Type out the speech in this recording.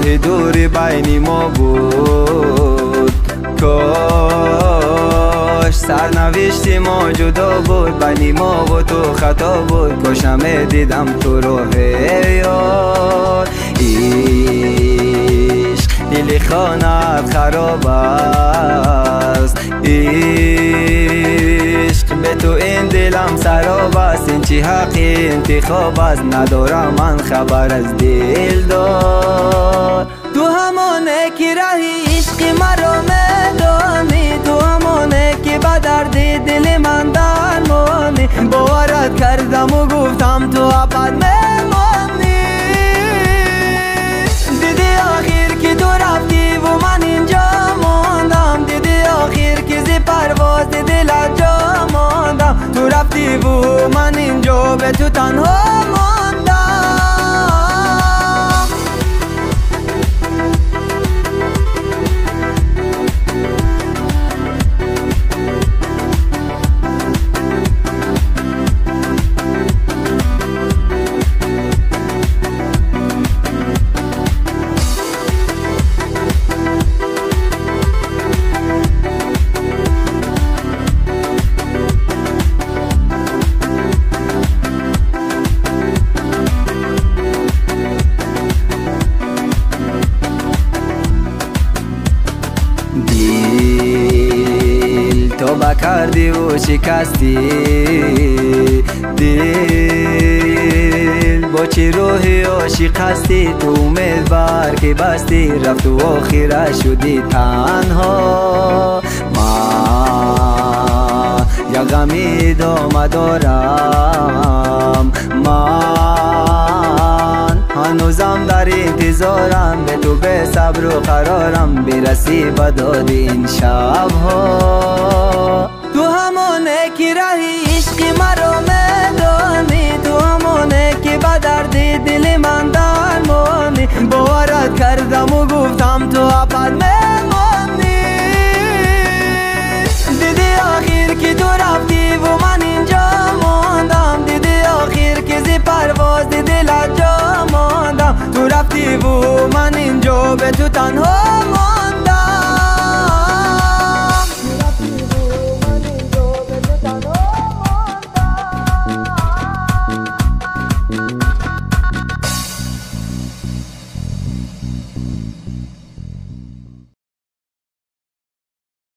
راه دوری بین ما بود. کاش سرنوشت ما جدا بود، بین ما و تو خطا بود. کاش همه دیدم تو راه یار. عشق دل خانت خراب است، عشق به تو این دلم سراب است. این چی حق انتخاب است، ندارم من خبر از دل دار. تو همانه که راه عشق مرا میدانی، تو همانه که به درد دل من درمانی. باورت کردم و گفتم تو ابد میمانی. دیدی آخر که تو رفتی و من اینجا ماندم، دیدی آخر که زی پرواز دلت جا ماندم. تو رفتی و من اینجا به تو تنها ماندم. دل تو بکردی و شکستی، دل با چه روحی عاشق هستی. تو امیدوار که بستی رفت و آخر شدی تنها. من یا غمی دام دارم، من هنوزم در انتظارم. به تو به صبر و قرارم برسی به داد این شبها. تو همانه که راه عشق مرا میدانی، تو همانه که به درد دل من درمانی. باورت کردم و گفتم تو ابد میمانی. دیدی آخر که تو رفتی و من اینجا ماندم، دیدی آخر که زی پرواز دلت جا ماندم. تو رفتی و من اینجا به تو تنها ماندم.